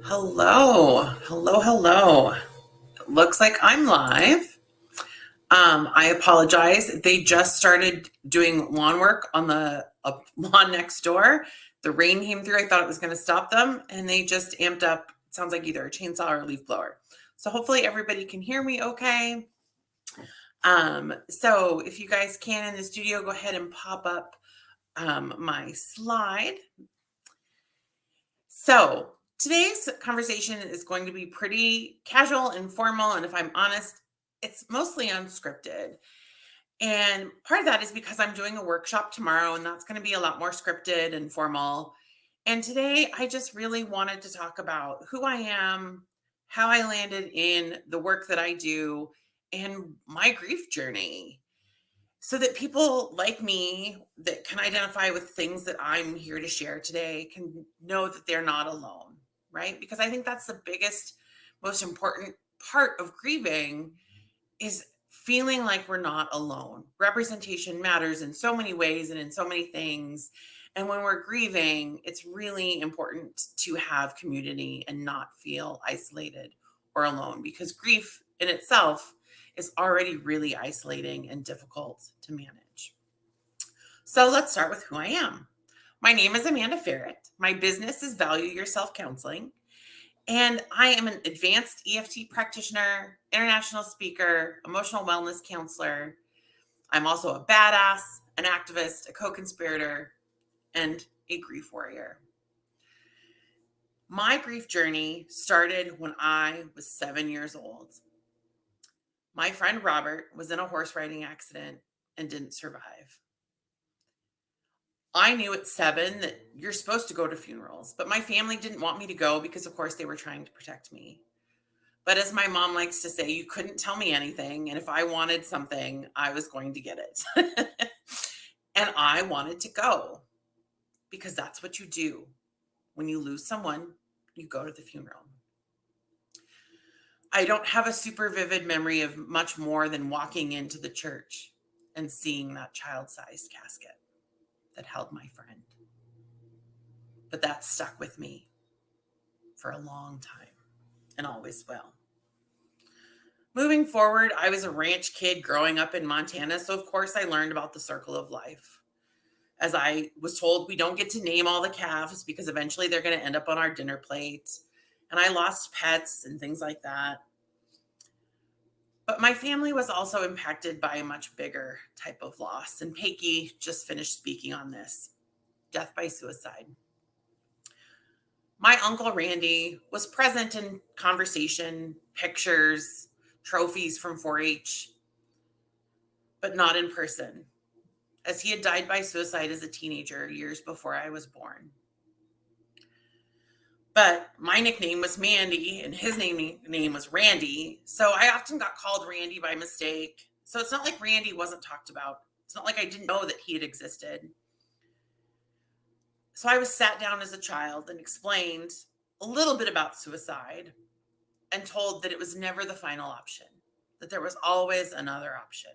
Hello, hello, hello. Looks like I'm live. I apologize. They just started doing lawn work on the lawn next door. The rain came through. I thought it was going to stop them, and they just amped up. It sounds like either a chainsaw or a leaf blower. So hopefully everybody can hear me okay. So if you guys can in the studio, go ahead and pop up my slide. So today's conversation is going to be pretty casual and formal. And if I'm honest, it's mostly unscripted. And part of that is because I'm doing a workshop tomorrow, and that's going to be a lot more scripted and formal. And today, I just really wanted to talk about who I am, how I landed in the work that I do, and my grief journey, so that people like me that can identify with things that I'm here to share today can know that they're not alone, right? Because I think that's the biggest, most important part of grieving is feeling like we're not alone. Representation matters in so many ways and in so many things. And when we're grieving, it's really important to have community and not feel isolated or alone, because grief in itself is already really isolating and difficult to manage. So let's start with who I am. My name is Amanda Ferrat. My business is Value Yourself Counseling. And I am an advanced EFT practitioner, international speaker, emotional wellness counselor. I'm also a badass, an activist, a co-conspirator, and a grief warrior. My grief journey started when I was 7 years old. My friend Robert was in a horse riding accident and didn't survive. I knew at 7 that you're supposed to go to funerals, but my family didn't want me to go because, of course, they were trying to protect me. But as my mom likes to say, you couldn't tell me anything. And if I wanted something, I was going to get it. And I wanted to go because that's what you do. When you lose someone, you go to the funeral. I don't have a super vivid memory of much more than walking into the church and seeing that child-sized casket that held my friend. But that stuck with me for a long time and always will. Moving forward, I was a ranch kid growing up in Montana, so of course I learned about the circle of life. As I was told, we don't get to name all the calves because eventually they're going to end up on our dinner plate. And I lost pets and things like that. But my family was also impacted by a much bigger type of loss. And Paiki just finished speaking on this: death by suicide. My uncle Randy was present in conversation, pictures, trophies from 4-H, but not in person, as he had died by suicide as a teenager years before I was born. But my nickname was Mandy and his name was Randy, so I often got called Randy by mistake. So it's not like Randy wasn't talked about. It's not like I didn't know that he had existed. So I was sat down as a child and explained a little bit about suicide and told that it was never the final option, that there was always another option.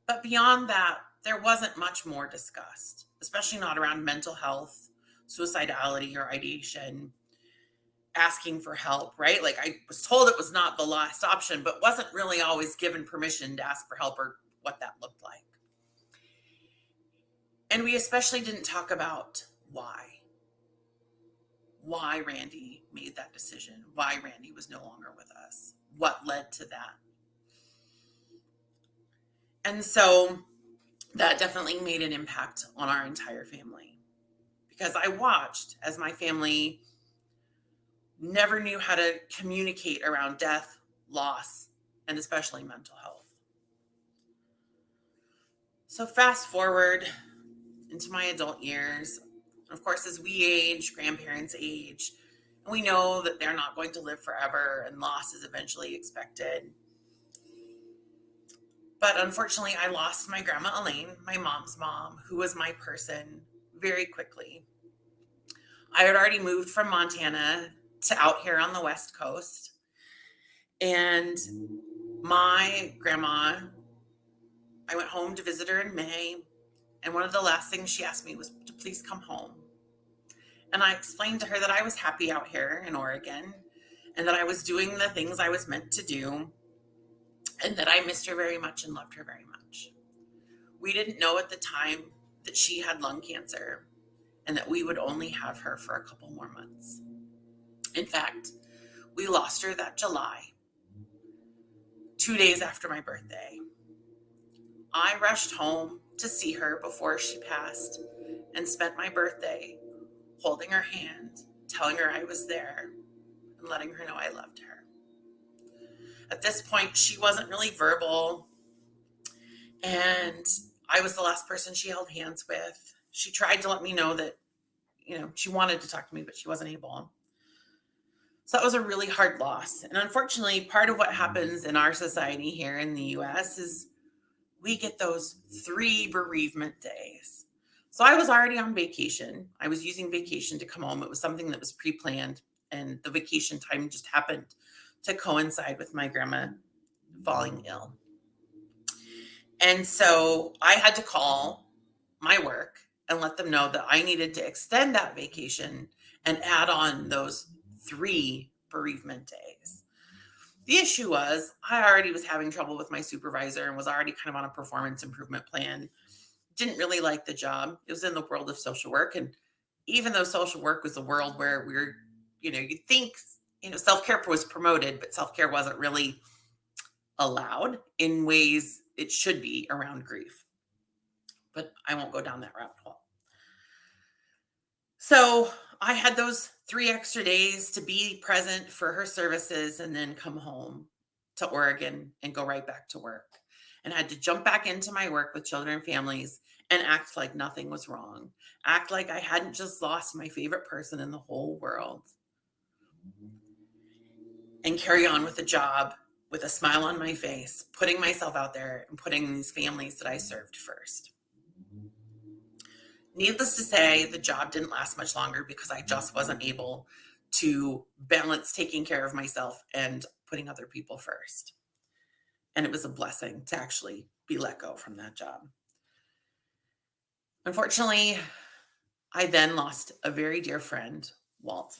But beyond that, there wasn't much more discussed, especially not around mental health, suicidality, or ideation, asking for help, right? Like I was told it was not the last option, but wasn't really always given permission to ask for help or what that looked like. And we especially didn't talk about why Randy made that decision, why Randy was no longer with us, what led to that. And so that definitely made an impact on our entire family because I watched as my family never knew how to communicate around death, loss, and especially mental health. So fast forward into my adult years. Of course, as we age, grandparents age, and we know that they're not going to live forever and loss is eventually expected. But unfortunately, I lost my grandma Elaine, my mom's mom, who was my person, very quickly. I had already moved from Montana to out here on the West Coast. And my grandma, I went home to visit her in May. And one of the last things she asked me was to please come home. And I explained to her that I was happy out here in Oregon and that I was doing the things I was meant to do and that I missed her very much and loved her very much. We didn't know at the time that she had lung cancer and that we would only have her for a couple more months. In fact, we lost her that July, 2 days after my birthday. I rushed home to see her before she passed and spent my birthday holding her hand, telling her I was there, and letting her know I loved her. At this point, she wasn't really verbal, and I was the last person she held hands with. She tried to let me know that, she wanted to talk to me, but she wasn't able. So that was a really hard loss. And unfortunately, part of what happens in our society here in the US is we get those 3 bereavement days. So I was already on vacation. I was using vacation to come home. It was something that was pre-planned, and the vacation time just happened to coincide with my grandma falling ill. And so I had to call my work and let them know that I needed to extend that vacation and add on those 3 bereavement days. The issue was I already was having trouble with my supervisor and was already kind of on a performance improvement plan. Didn't really like the job. It was in the world of social work. And even though social work was a world where you'd think, self-care was promoted, but self-care wasn't really allowed in ways it should be around grief. But I won't go down that rabbit hole. So I had those 3 extra days to be present for her services and then come home to Oregon and go right back to work. And I had to jump back into my work with children and families and act like nothing was wrong. Act like I hadn't just lost my favorite person in the whole world. And carry on with the job with a smile on my face, putting myself out there and putting these families that I served first. Needless to say, the job didn't last much longer because I just wasn't able to balance taking care of myself and putting other people first. And it was a blessing to actually be let go from that job. Unfortunately, I then lost a very dear friend, Walt.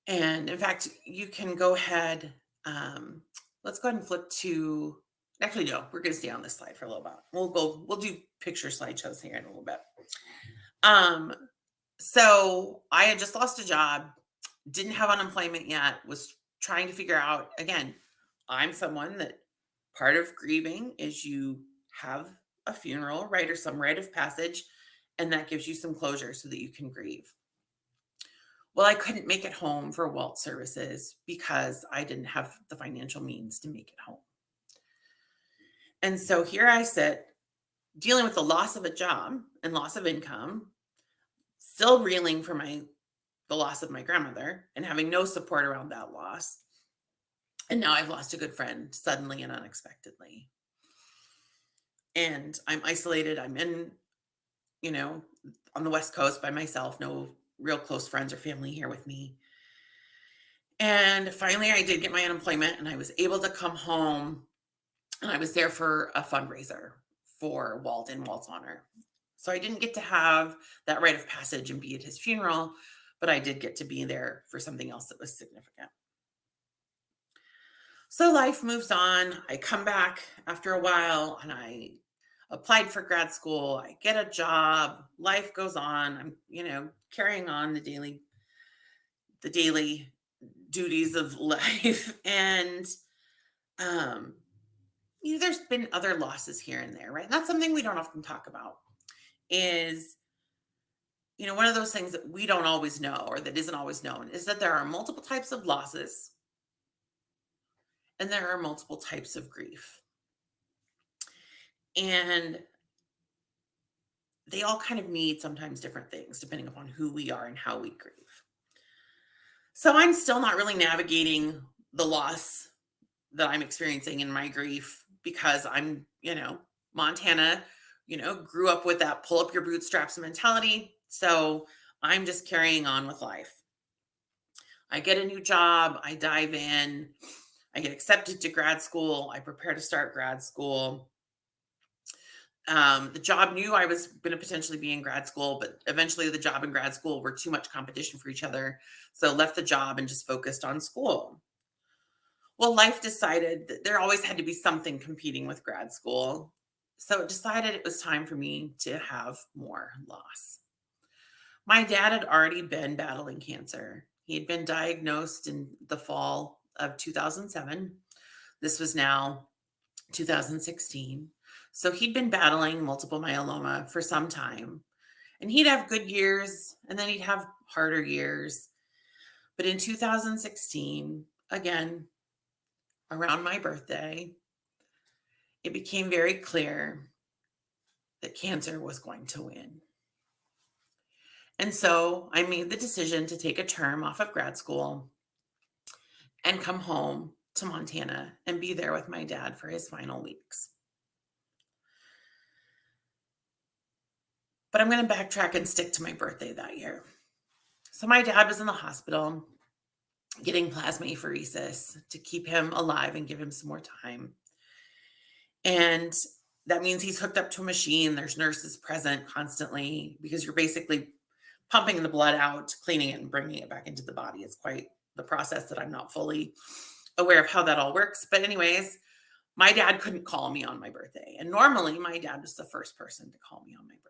And in fact, you can go ahead. Let's go ahead and flip to. Actually, no, we're going to stay on this slide for a little bit. We'll do picture slideshows here in a little bit. So I had just lost a job, didn't have unemployment yet, was trying to figure out, again, I'm someone that part of grieving is you have a funeral, right? Or some rite of passage, and that gives you some closure so that you can grieve. Well, I couldn't make it home for Walt services because I didn't have the financial means to make it home. And so here I sit dealing with the loss of a job and loss of income, still reeling from the loss of my grandmother and having no support around that loss. And now I've lost a good friend suddenly and unexpectedly. And I'm isolated. I'm in, you know, on the West Coast by myself, no real close friends or family here with me. And finally, I did get my unemployment and I was able to come home, and I was there for a fundraiser for Walt's honor. So I didn't get to have that rite of passage and be at his funeral, but I did get to be there for something else that was significant. So life moves on. I come back after a while and I applied for grad school. I get a job. Life goes on. I'm, carrying on the daily duties of life. And um, there's been other losses here and there, right? That's something we don't often talk about. Is one of those things that we don't always know, or that isn't always known, is that there are multiple types of losses and there are multiple types of grief. And they all kind of need sometimes different things depending upon who we are and how we grieve. So I'm still not really navigating the loss that I'm experiencing in my grief because I'm, Montana, grew up with that pull up your bootstraps mentality. So I'm just carrying on with life. I get a new job, I dive in, I get accepted to grad school, I prepare to start grad school. The job knew I was going to potentially be in grad school, but eventually the job and grad school were too much competition for each other. So left the job and just focused on school. Well, life decided that there always had to be something competing with grad school. So it decided it was time for me to have more loss. My dad had already been battling cancer. He had been diagnosed in the fall of 2007. This was now 2016. So he'd been battling multiple myeloma for some time. And he'd have good years and then he'd have harder years. But in 2016, again, around my birthday, it became very clear that cancer was going to win. And so I made the decision to take a term off of grad school and come home to Montana and be there with my dad for his final weeks. But I'm going to backtrack and stick to my birthday that year. So my dad was in the hospital getting plasmapheresis to keep him alive and give him some more time. And that means he's hooked up to a machine. There's nurses present constantly because you're basically pumping the blood out, cleaning it, and bringing it back into the body. It's quite the process that I'm not fully aware of how that all works. But anyways, my dad couldn't call me on my birthday. And normally my dad was the first person to call me on my birthday.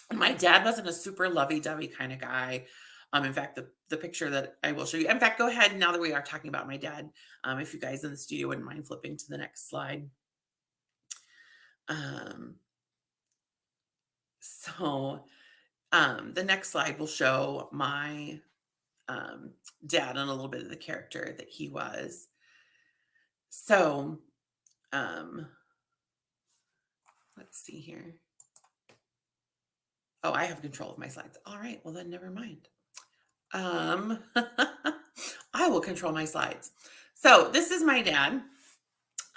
And my dad wasn't a super lovey-dovey kind of guy. In fact, the picture that I will show you. In fact, go ahead now that we are talking about my dad. If you guys in the studio wouldn't mind flipping to the next slide. The next slide will show my dad and a little bit of the character that he was. So, let's see here. Oh, I have control of my slides. All right, well then never mind. I will control my slides. So this is my dad.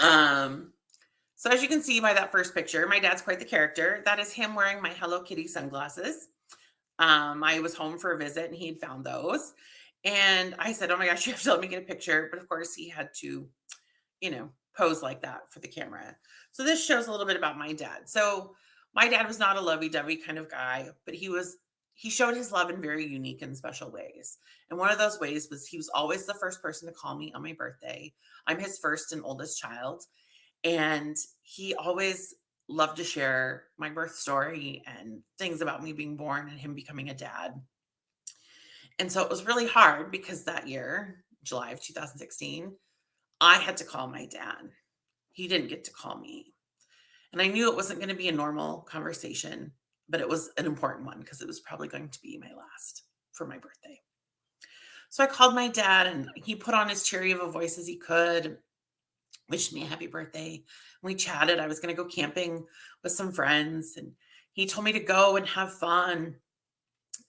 So as you can see by that first picture, my dad's quite the character. That is him wearing my Hello Kitty sunglasses. I was home for a visit and he'd found those. And I said, oh my gosh, you have to let me get a picture. But of course he had to, pose like that for the camera. So this shows a little bit about my dad. So my dad was not a lovey-dovey kind of guy, but he showed his love in very unique and special ways. And one of those ways was he was always the first person to call me on my birthday. I'm his first and oldest child. And he always loved to share my birth story and things about me being born and him becoming a dad. And so it was really hard because that year, July of 2016, I had to call my dad. He didn't get to call me. And I knew it wasn't going to be a normal conversation, but it was an important one because it was probably going to be my last for my birthday. So I called my dad and he put on as cheery of a voice as he could, wished me a happy birthday. We chatted. I was going to go camping with some friends and he told me to go and have fun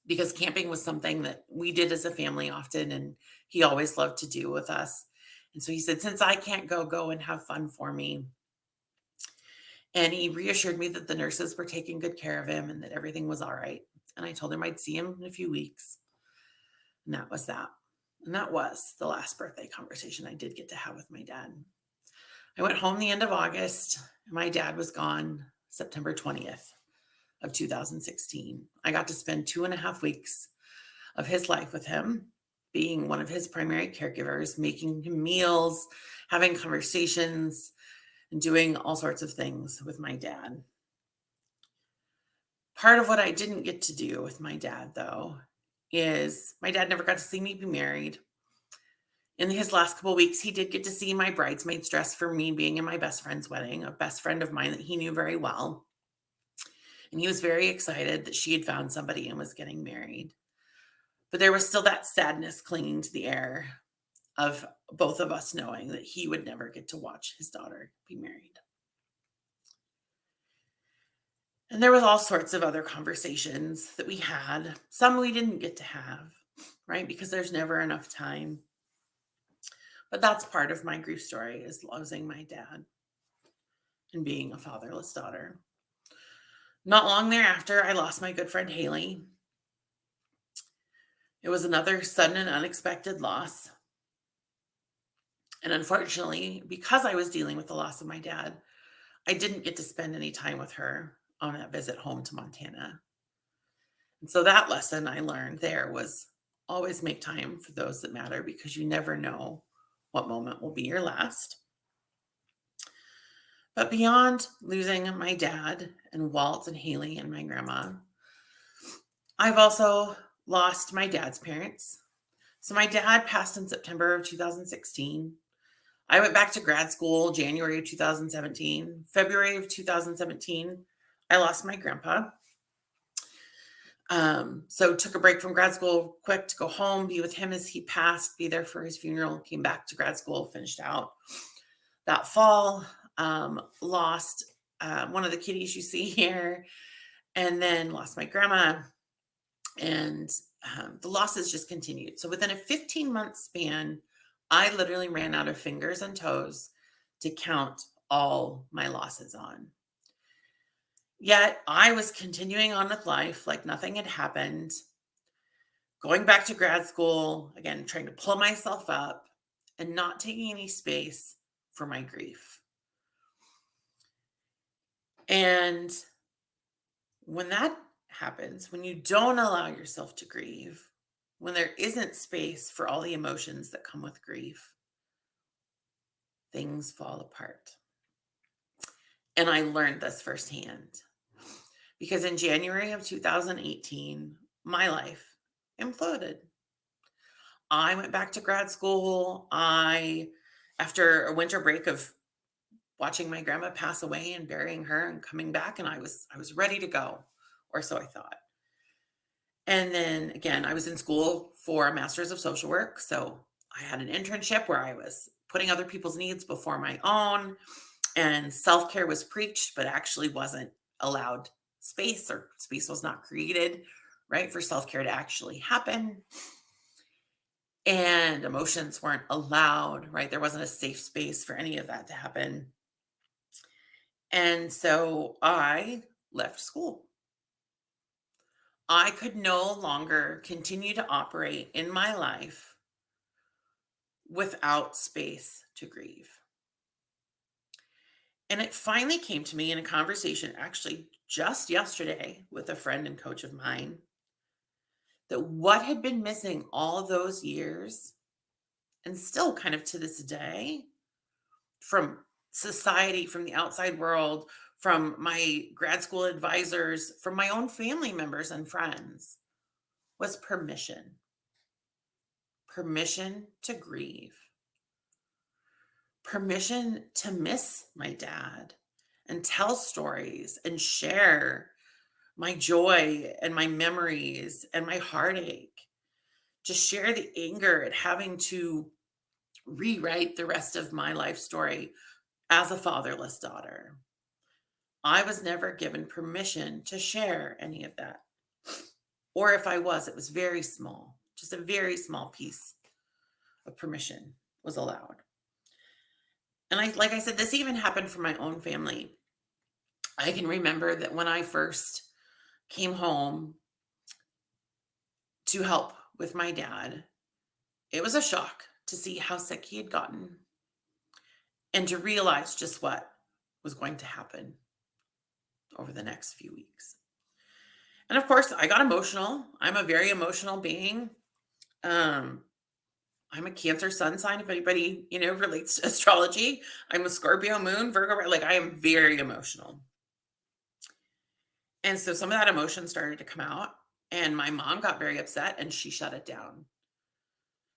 because camping was something that we did as a family often and he always loved to do with us. And so he said, since I can't go and have fun for me. And he reassured me that the nurses were taking good care of him and that everything was all right. And I told him I'd see him in a few weeks. And that was that. And that was the last birthday conversation I did get to have with my dad. I went home the end of August. And my dad was gone September 20th of 2016. I got to spend 2.5 weeks of his life with him, being one of his primary caregivers, making him meals, having conversations, and doing all sorts of things with my dad. Part of what I didn't get to do with my dad, though, is my dad never got to see me be married. In his last couple of weeks, he did get to see my bridesmaid's dress for me being in my best friend's wedding, a best friend of mine that he knew very well. And he was very excited that she had found somebody and was getting married. But there was still that sadness clinging to the air of both of us knowing that he would never get to watch his daughter be married. And there was all sorts of other conversations that we had. Some we didn't get to have, right? Because there's never enough time. But that's part of my grief story, is losing my dad and being a fatherless daughter. Not long thereafter, I lost my good friend Haley. It was another sudden and unexpected loss. And unfortunately, because I was dealing with the loss of my dad, I didn't get to spend any time with her on that visit home to Montana. And so that lesson I learned there was always make time for those that matter, because you never know what moment will be your last. But beyond losing my dad and Walt and Haley and my grandma, I've also lost my dad's parents. So my dad passed in September of 2016. I went back to grad school January of 2017. February of 2017, I lost my grandpa. So took a break from grad school quick to go home, be with him as he passed, be there for his funeral, came back to grad school, finished out that fall, lost one of the kitties you see here, and then lost my grandma. And the losses just continued. So within a 15-month span, I literally ran out of fingers and toes to count all my losses on. Yet I was continuing on with life like nothing had happened, going back to grad school, again, trying to pull myself up and not taking any space for my grief. And when that happens, when you don't allow yourself to grieve, when there isn't space for all the emotions that come with grief, things fall apart. And I learned this firsthand because in January of 2018, my life imploded. I went back to grad school. After a winter break of watching my grandma pass away and burying her and coming back, and I was ready to go, or so I thought. And then again, I was in school for a master's of social work. So I had an internship where I was putting other people's needs before my own, and self-care was preached, but actually wasn't allowed space, or space was not created, right, for self-care to actually happen. And emotions weren't allowed, right? There wasn't a safe space for any of that to happen. And so I left school. I could no longer continue to operate in my life without space to grieve. And it finally came to me in a conversation, actually just yesterday, with a friend and coach of mine, that what had been missing all those years, and still kind of to this day, from society, from the outside world, from my grad school advisors, from my own family members and friends, was permission. Permission to grieve. Permission to miss my dad and tell stories and share my joy and my memories and my heartache. To share the anger at having to rewrite the rest of my life story as a fatherless daughter. I was never given permission to share any of that. Or if I was, it was very small. Just a very small piece of permission was allowed. And like I said, this even happened for my own family. I can remember that when I first came home to help with my dad, it was a shock to see how sick he had gotten and to realize just what was going to happen over the next few weeks. And of course, I got emotional. I'm a very emotional being. Um, I'm a Cancer sun sign. If anybody, relates to astrology, I'm a Scorpio moon, Virgo. Like I am very emotional. And so some of that emotion started to come out. And my mom got very upset and she shut it down.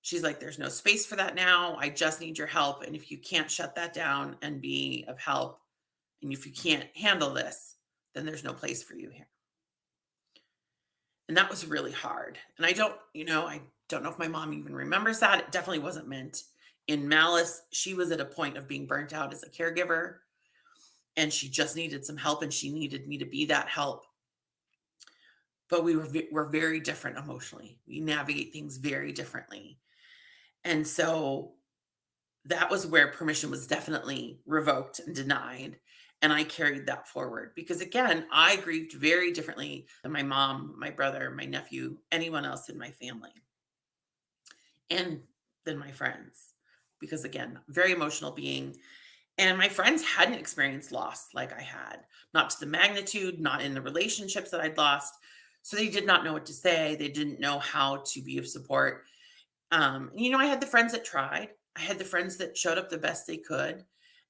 She's like, there's no space for that now. I just need your help. And if you can't shut that down and be of help, and if you can't handle this, then there's no place for you here. And that was really hard. And I don't know if my mom even remembers that. It definitely wasn't meant in malice. She was at a point of being burnt out as a caregiver and she just needed some help and she needed me to be that help. But we're very different emotionally. We navigate things very differently. And so that was where permission was definitely revoked and denied. And I carried that forward because, again, I grieved very differently than my mom, my brother, my nephew, anyone else in my family, and than my friends. Because, again, very emotional being. And my friends hadn't experienced loss like I had, not to the magnitude, not in the relationships that I'd lost. So they did not know what to say. They didn't know how to be of support. I had the friends that tried. I had the friends that showed up the best they could.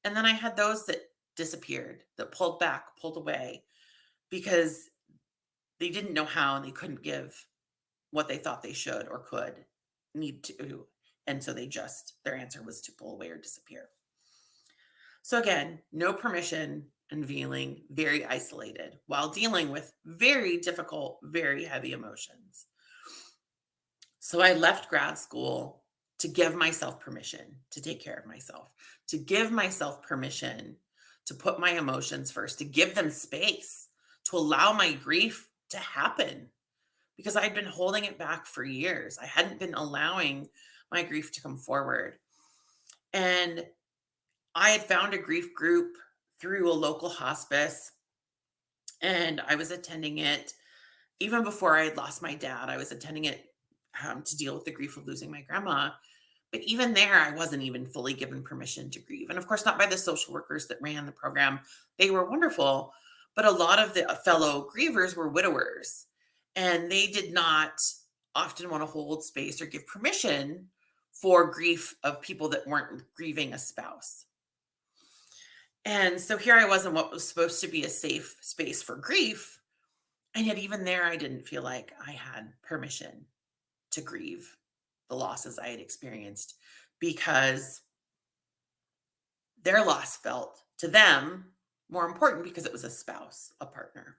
And then I had those that disappeared, that pulled back, pulled away because they didn't know how and they couldn't give what they thought they should or could need to. And so their answer was to pull away or disappear. So again, no permission and feeling very isolated while dealing with very difficult, very heavy emotions. So I left grad school to give myself permission to take care of myself, to give myself permission to put my emotions first, to give them space, to allow my grief to happen because I'd been holding it back for years. I hadn't been allowing my grief to come forward. And I had found a grief group through a local hospice and I was attending it even before I had lost my dad. I was attending it to deal with the grief of losing my grandma. But even there, I wasn't even fully given permission to grieve. And of course, not by the social workers that ran the program. They were wonderful. But a lot of the fellow grievers were widowers. And they did not often want to hold space or give permission for grief of people that weren't grieving a spouse. And so here I was in what was supposed to be a safe space for grief. And yet, even there, I didn't feel like I had permission to grieve the losses I had experienced because their loss felt to them more important because it was a spouse, a partner.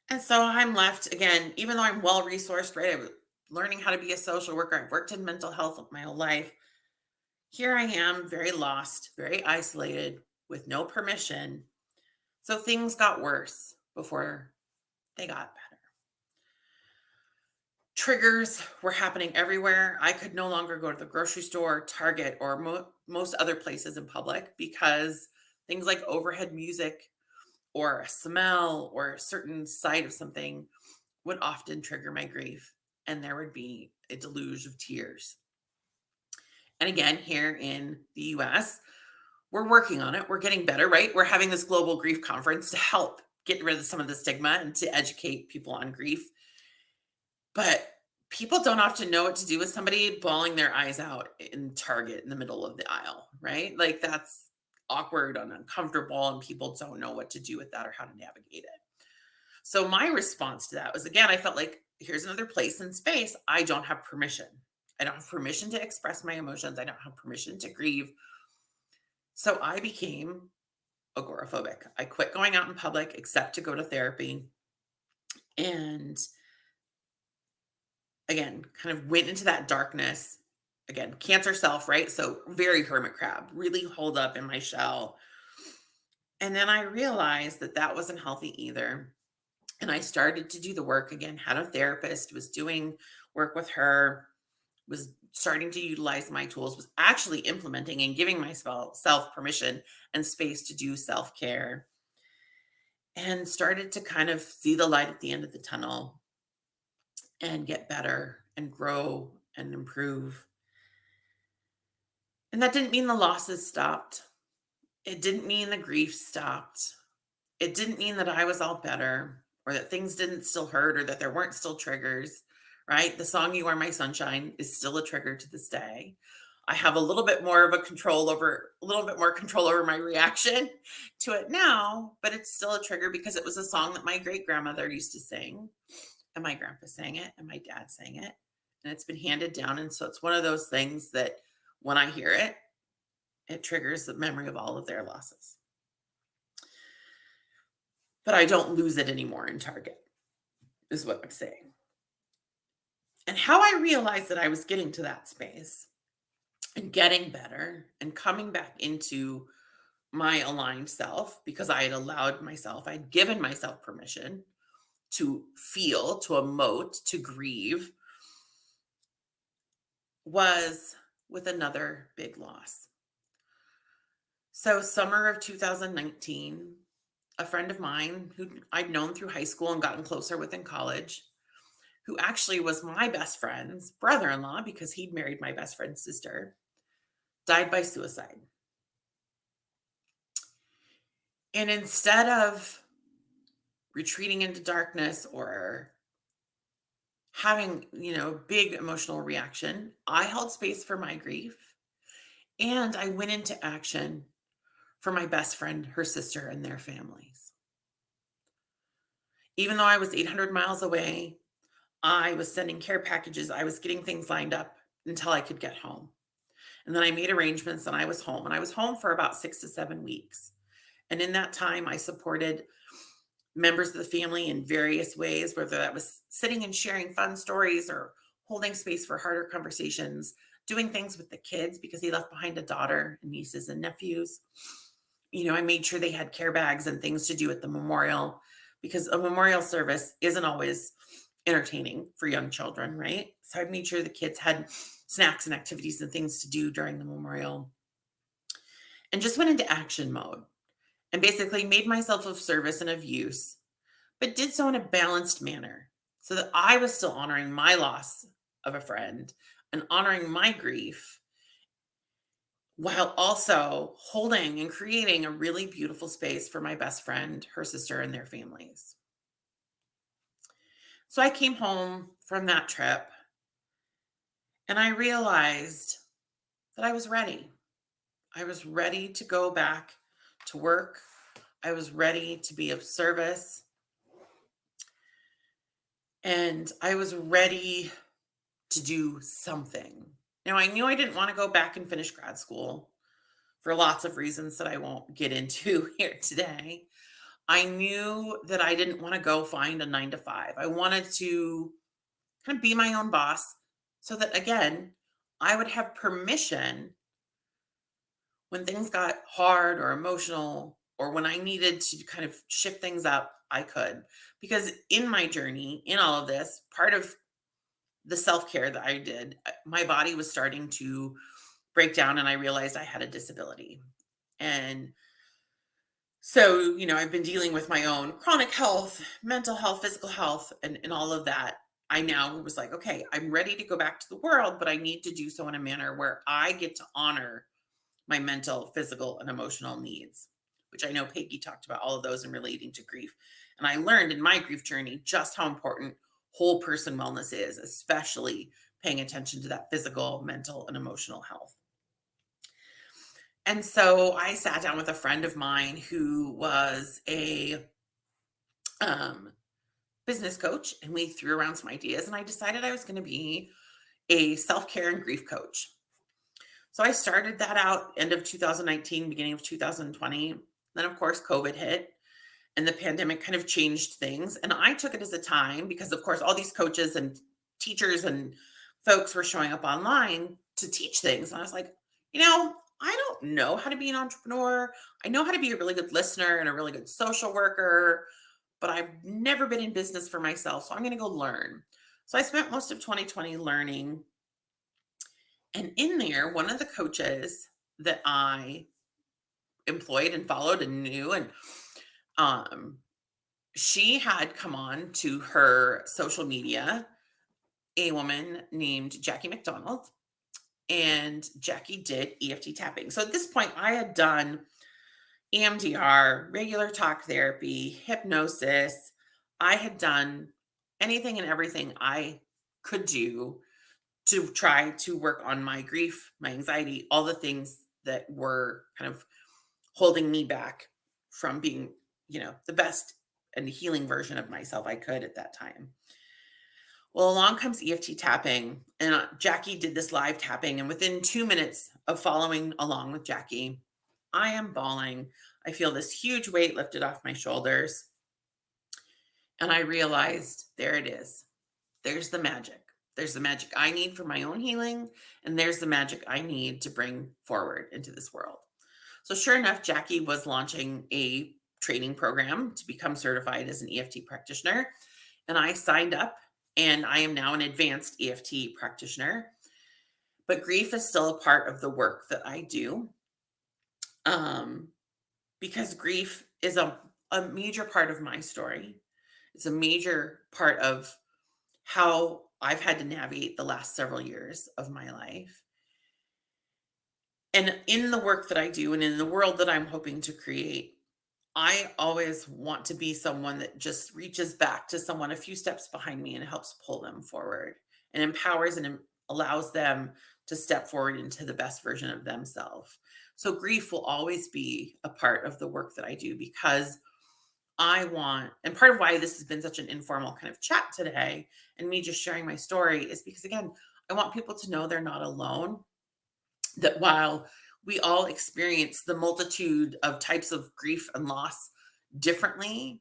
And so I'm left again, even though I'm well resourced, right? I was learning how to be a social worker. I've worked in mental health my whole life. Here I am, very lost, very isolated, with no permission. So things got worse before they got better. Triggers were happening everywhere. I could no longer go to the grocery store, Target, or most other places in public because things like overhead music or a smell or a certain sight of something would often trigger my grief. And there would be a deluge of tears. And again, here in the US, we're working on it. We're getting better, right? We're having this global grief conference to help get rid of some of the stigma and to educate people on grief. But people don't often know what to do with somebody bawling their eyes out in Target in the middle of the aisle, right? Like that's awkward and uncomfortable, and people don't know what to do with that or how to navigate it. So my response to that was again, I felt like here's another place and space. I don't have permission. I don't have permission to express my emotions. I don't have permission to grieve. So I became agoraphobic. I quit going out in public except to go to therapy. And again, kind of went into that darkness. Again, Cancer self, right? So very hermit crab, really holed up in my shell. And then I realized that that wasn't healthy either. And I started to do the work again, had a therapist, was doing work with her, was starting to utilize my tools, was actually implementing and giving myself self permission and space to do self-care, and started to kind of see the light at the end of the tunnel and get better and grow and improve. And that didn't mean the losses stopped. It didn't mean the grief stopped. It didn't mean that I was all better or that things didn't still hurt or that there weren't still triggers, right? The song You Are My Sunshine is still a trigger to this day. I have a little bit more control over my reaction to it now, but it's still a trigger because it was a song that my great grandmother used to sing, and my grandpa sang it, and my dad sang it, and it's been handed down. And so it's one of those things that when I hear it, it triggers the memory of all of their losses. But I don't lose it anymore in Target, is what I'm saying. And how I realized that I was getting to that space and getting better and coming back into my aligned self because I had allowed myself, I'd given myself permission to feel, to emote, to grieve, was with another big loss. So, summer of 2019, a friend of mine who I'd known through high school and gotten closer with in college, who actually was my best friend's brother in law because he'd married my best friend's sister, died by suicide. And instead of retreating into darkness or having, big emotional reaction, I held space for my grief and I went into action for my best friend, her sister, and their families. Even though I was 800 miles away, I was sending care packages, I was getting things lined up until I could get home. And then I made arrangements and I was home. And I was home for about 6 to 7 weeks. And in that time, I supported members of the family in various ways, whether that was sitting and sharing fun stories or holding space for harder conversations, doing things with the kids because he left behind a daughter and nieces and nephews. I made sure they had care bags and things to do at the memorial because a memorial service isn't always entertaining for young children, right? So I made sure the kids had snacks and activities and things to do during the memorial and just went into action mode and basically made myself of service and of use, but did so in a balanced manner so that I was still honoring my loss of a friend and honoring my grief while also holding and creating a really beautiful space for my best friend, her sister, and their families. So I came home from that trip and I realized that I was ready. I was ready to go back to work. I was ready to be of service. And I was ready to do something. Now, I knew I didn't want to go back and finish grad school for lots of reasons that I won't get into here today. I knew that I didn't want to go find a 9 to 5. I wanted to kind of be my own boss so that, again, I would have permission when things got hard or emotional or when I needed to kind of shift things up, I could. Because in my journey, in all of this, part of the self-care that I did, my body was starting to break down and I realized I had a disability. And so, I've been dealing with my own chronic health, mental health, physical health, and all of that. I now was like, okay, I'm ready to go back to the world, but I need to do so in a manner where I get to honor my mental, physical, and emotional needs, which I know Peggy talked about all of those in relating to grief. And I learned in my grief journey just how important whole person wellness is, especially paying attention to that physical, mental, and emotional health. And so I sat down with a friend of mine who was a business coach, and we threw around some ideas, and I decided I was going to be a self-care and grief coach. So I started that out end of 2019, beginning of 2020. Then, of course, COVID hit and the pandemic kind of changed things. And I took it as a time because, of course, all these coaches and teachers and folks were showing up online to teach things. And I was like, I don't know how to be an entrepreneur. I know how to be a really good listener and a really good social worker, but I've never been in business for myself. So I'm going to go learn. So I spent most of 2020 learning. And in there, one of the coaches that I employed and followed and knew, and um, she had come on to her social media a woman named Jackie McDonald, and Jackie did EFT tapping. So at this point, I had done EMDR, regular talk therapy, hypnosis. I had done anything and everything I could do to try to work on my grief, my anxiety, all the things that were kind of holding me back from being, the best and healing version of myself I could at that time. Well, along comes EFT tapping, and Jackie did this live tapping. And within 2 minutes of following along with Jackie, I am bawling. I feel this huge weight lifted off my shoulders. And I realized there it is. There's the magic. There's the magic I need for my own healing. And there's the magic I need to bring forward into this world. So, sure enough, Jackie was launching a training program to become certified as an EFT practitioner. And I signed up, and I am now an advanced EFT practitioner. But grief is still a part of the work that I do, because grief is a major part of my story. It's a major part of how I've had to navigate the last several years of my life. And in the work that I do and in the world that I'm hoping to create, I always want to be someone that just reaches back to someone a few steps behind me and helps pull them forward and empowers and allows them to step forward into the best version of themselves. So grief will always be a part of the work that I do, because I want, and part of why this has been such an informal kind of chat today and me just sharing my story is because, again, I want people to know they're not alone, that while we all experience the multitude of types of grief and loss differently,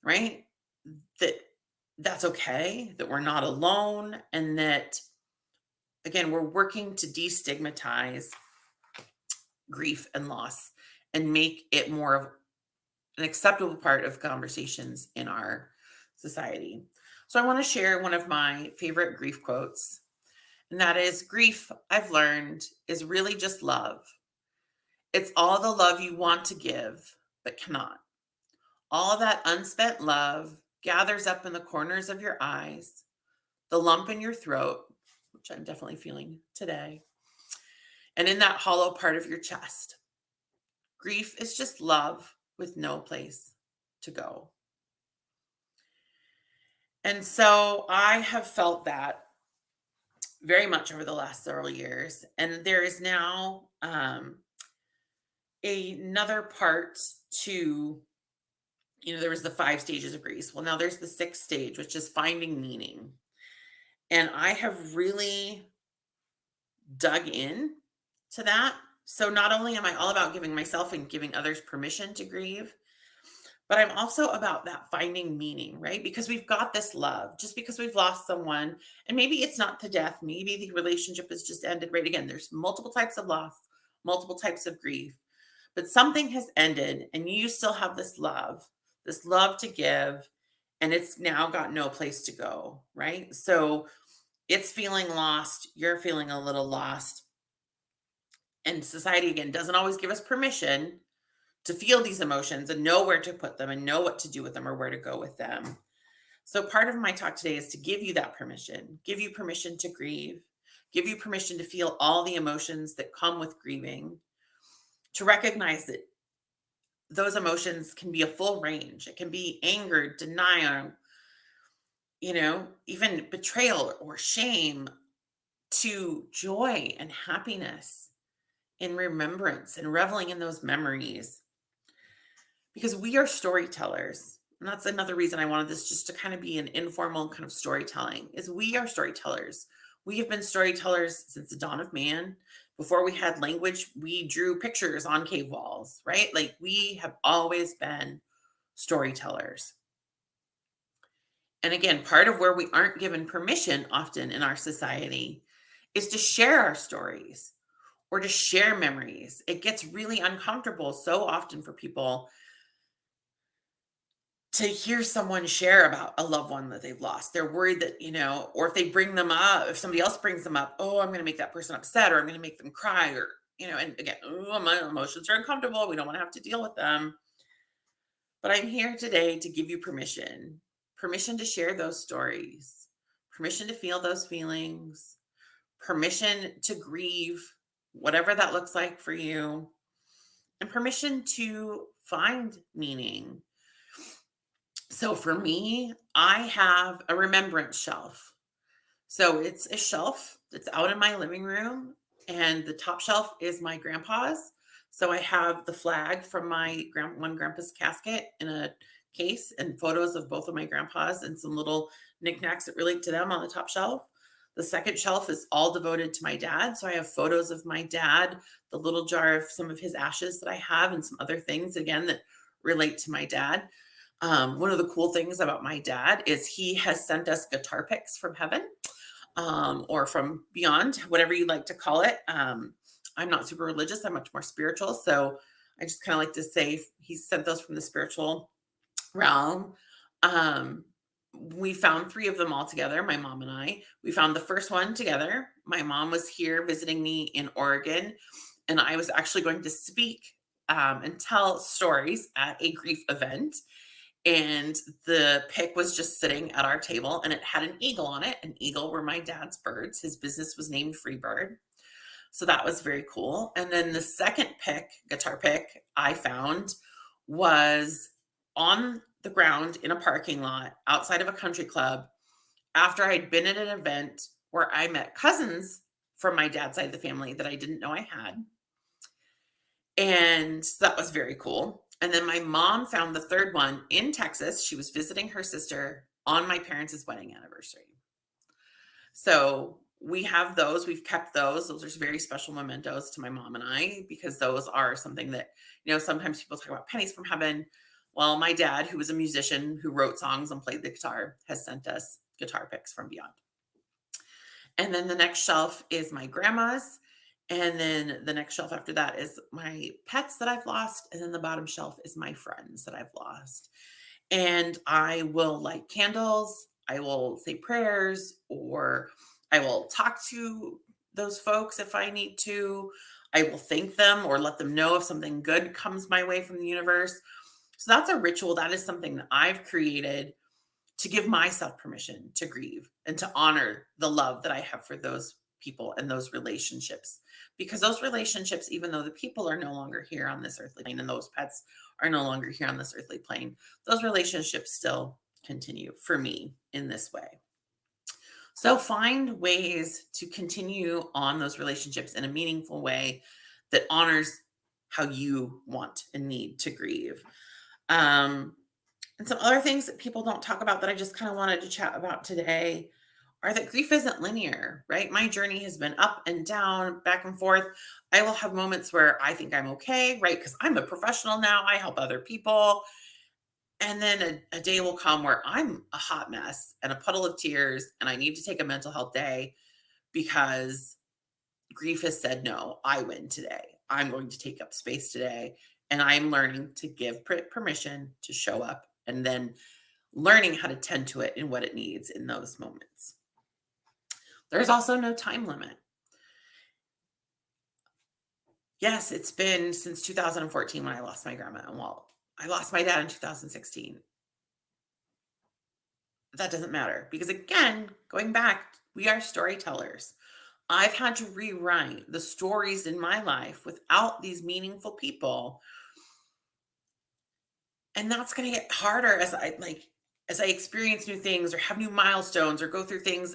right? That that's okay, that we're not alone, and that, again, we're working to destigmatize grief and loss and make it more of an acceptable part of conversations in our society. So I want to share one of my favorite grief quotes, and that is, grief, I've learned, is really just love. It's all the love you want to give, but cannot. All that unspent love gathers up in the corners of your eyes, the lump in your throat, which I'm definitely feeling today, and in that hollow part of your chest. Grief is just love with no place to go. And so I have felt that very much over the last several years. And there is now another part to, there was the 5 stages of grief. Well, now there's the 6th stage, which is finding meaning. And I have really dug in to that. So not only am I all about giving myself and giving others permission to grieve, but I'm also about that finding meaning, right? Because we've got this love, just because we've lost someone, and maybe it's not to death, maybe the relationship has just ended, right? Again, there's multiple types of loss, multiple types of grief, but something has ended and you still have this love to give, and it's now got no place to go, right? So it's feeling lost, you're feeling a little lost. And society, again, doesn't always give us permission to feel these emotions and know where to put them and know what to do with them or where to go with them. So part of my talk today is to give you that permission, give you permission to grieve, give you permission to feel all the emotions that come with grieving, to recognize that those emotions can be a full range. It can be anger, denial, even betrayal or shame, to joy and happiness, in remembrance and reveling in those memories. Because we are storytellers. And that's another reason I wanted this just to kind of be an informal kind of storytelling, is we are storytellers. We have been storytellers since the dawn of man. Before we had language, we drew pictures on cave walls, right? Like, we have always been storytellers. And again, part of where we aren't given permission often in our society is to share our stories or to share memories. It gets really uncomfortable so often for people to hear someone share about a loved one that they've lost. They're worried that, or if they bring them up, if somebody else brings them up, oh, I'm going to make that person upset or I'm going to make them cry or, and again, oh, my emotions are uncomfortable. We don't want to have to deal with them. But I'm here today to give you permission to share those stories, permission to feel those feelings, permission to grieve, whatever that looks like for you, and permission to find meaning. So for me, I have a remembrance shelf. So it's a shelf that's out in my living room, and the top shelf is my grandpa's. So I have the flag from my one grandpa's casket in a case and photos of both of my grandpas and some little knickknacks that relate to them on the top shelf. The second shelf is all devoted to my dad. So I have photos of my dad, the little jar of some of his ashes that I have, and some other things again that relate to my dad. One of the cool things about my dad is he has sent us guitar picks from heaven, or from beyond, whatever you like to call it. I'm not super religious. I'm much more spiritual. So I just kind of like to say he sent those from the spiritual realm. Um, we found three of them all together, my mom and I. We found the first one together. My mom was here visiting me in Oregon, and I was actually going to speak and tell stories at a grief event. And the pick was just sitting at our table and it had an eagle on it. An eagle were my dad's birds. His business was named Freebird. So that was very cool. And then the second guitar pick I found was on the ground in a parking lot outside of a country club after I'd been at an event where I met cousins from my dad's side of the family that I didn't know I had. And that was very cool. And then my mom found the third one in Texas. She was visiting her sister on my parents' wedding anniversary. So we have those. We've kept those. Those are very special mementos to my mom and I, because those are something that, sometimes people talk about pennies from heaven. Well, my dad, who was a musician who wrote songs and played the guitar, has sent us guitar picks from beyond. And then the next shelf is my grandma's. And then the next shelf after that is my pets that I've lost. And then the bottom shelf is my friends that I've lost. And I will light candles. I will say prayers, or I will talk to those folks if I need to. I will thank them or let them know if something good comes my way from the universe. So that's a ritual. That is something that I've created to give myself permission to grieve and to honor the love that I have for those people and those relationships. Because those relationships, even though the people are no longer here on this earthly plane and those pets are no longer here on this earthly plane, those relationships still continue for me in this way. So find ways to continue on those relationships in a meaningful way that honors how you want and need to grieve. And some other things that people don't talk about that I just kind of wanted to chat about today are that grief isn't linear, right? My journey has been up and down, back and forth. I will have moments where I think I'm okay, right? Because I'm a professional now, I help other people. And then a day will come where I'm a hot mess and a puddle of tears, and I need to take a mental health day because grief has said, no, I win today. I'm going to take up space today. And I'm learning to give permission to show up, and then learning how to tend to it and what it needs in those moments. There's also no time limit. Yes, it's been since 2014 when I lost my grandma. And well, I lost my dad in 2016. That doesn't matter because, again, going back, we are storytellers. I've had to rewrite the stories in my life without these meaningful people. And that's going to get harder as I experience new things or have new milestones or go through things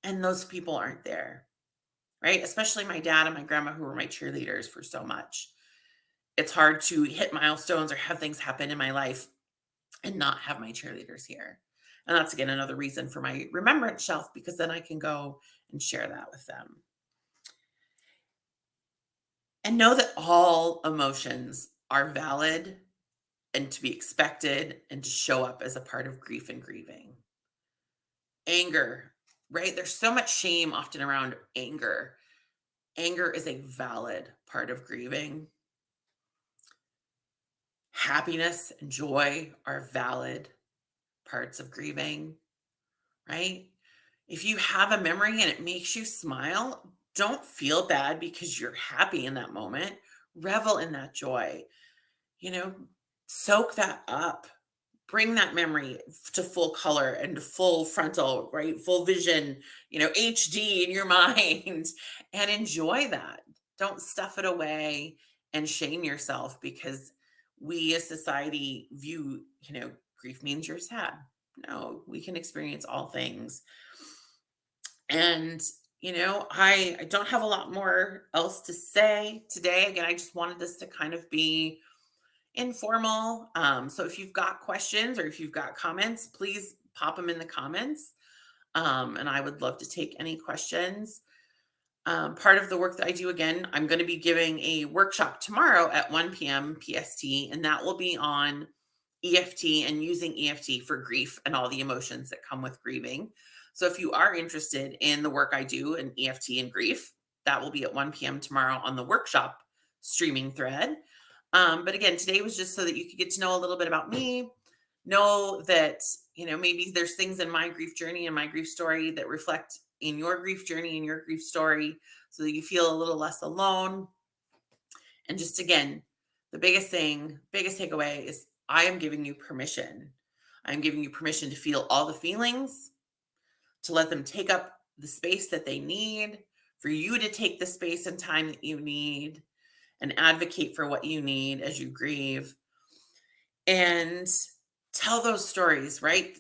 and those people aren't there, right? Especially my dad and my grandma, who were my cheerleaders for so much. It's hard to hit milestones or have things happen in my life and not have my cheerleaders here. And that's, again, another reason for my remembrance shelf, because then I can go and share that with them. And know that all emotions are valid and to be expected and to show up as a part of grief and grieving. Anger, right? There's so much shame often around anger. Anger is a valid part of grieving. Happiness and joy are valid parts of grieving, right? If you have a memory and it makes you smile, don't feel bad because you're happy in that moment. Revel in that joy, you know, soak that up. Bring that memory to full color and to full frontal, right? Full vision, HD in your mind and enjoy that. Don't stuff it away and shame yourself because we as society view, grief means you're sad. No, we can experience all things. And, I don't have a lot more else to say today. Again, I just wanted this to kind of be informal. So if you've got questions or if you've got comments, please pop them in the comments. And I would love to take any questions. Part of the work that I do, again, I'm going to be giving a workshop tomorrow at 1 p.m. PST, and that will be on EFT and using EFT for grief and all the emotions that come with grieving. So if you are interested in the work I do in EFT and grief, that will be at 1 p.m. tomorrow on the workshop streaming thread. But again, today was just so that you could get to know a little bit about me, know that, maybe there's things in my grief journey and my grief story that reflect in your grief journey and your grief story so that you feel a little less alone. And just again, the biggest takeaway is I am giving you permission. I'm giving you permission to feel all the feelings, to let them take up the space that they need, for you to take the space and time that you need, and advocate for what you need as you grieve. And tell those stories, right?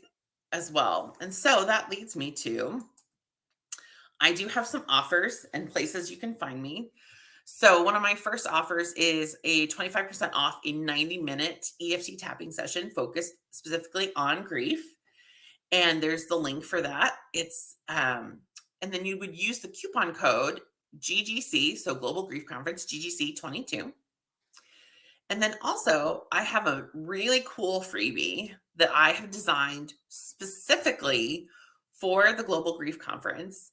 As well. And so that leads me to I do have some offers and places you can find me. So, one of my first offers is a 25% off a 90-minute EFT tapping session focused specifically on grief. And there's the link for that. And then you would use the coupon code GGC, so Global Grief Conference, GGC 22. And then also, I have a really cool freebie that I have designed specifically for the Global Grief Conference.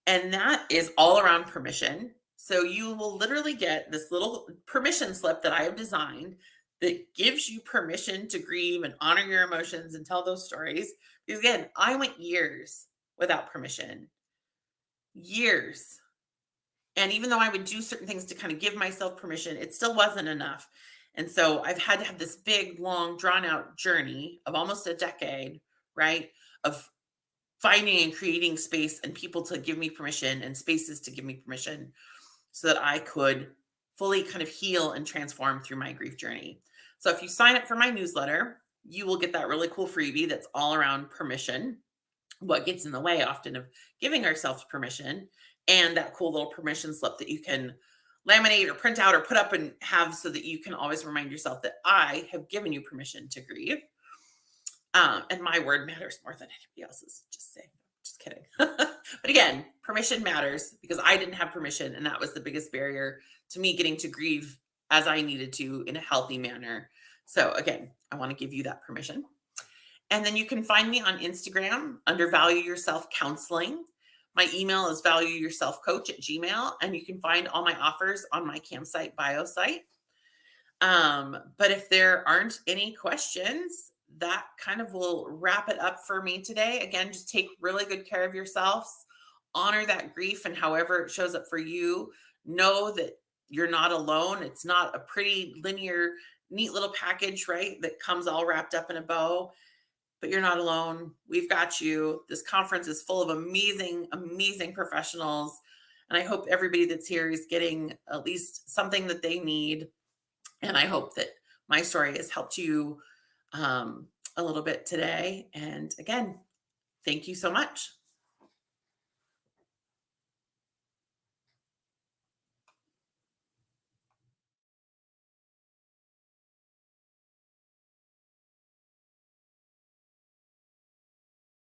And that is all around permission. So you will literally get this little permission slip that I have designed that gives you permission to grieve and honor your emotions and tell those stories. Because again, I went years without permission, years. And even though I would do certain things to kind of give myself permission, it still wasn't enough. And so I've had to have this big, long, drawn out journey of almost a decade, right? Of finding and creating space and people to give me permission and spaces to give me permission so that I could fully kind of heal and transform through my grief journey. So if you sign up for my newsletter, you will get that really cool freebie that's all around permission, what gets in the way often of giving ourselves permission, and that cool little permission slip that you can laminate or print out or put up and have so that you can always remind yourself that I have given you permission to grieve. And my word matters more than anybody else's. Just saying. Just kidding. But again, permission matters because I didn't have permission. And that was the biggest barrier to me getting to grieve as I needed to in a healthy manner. So again, I want to give you that permission. And then you can find me on Instagram under Value Yourself Counseling. My email is valueyourselfcoach@gmail. And you can find all my offers on my campsite bio site. But if there aren't any questions, that kind of will wrap it up for me today. Again, just take really good care of yourselves, honor that grief and however it shows up for you. Know that you're not alone. It's not a pretty linear, neat little package, right? That comes all wrapped up in a bow, but you're not alone. We've got you. This conference is full of amazing, amazing professionals. And I hope everybody that's here is getting at least something that they need. And I hope that my story has helped you a little bit today. And again, thank you so much.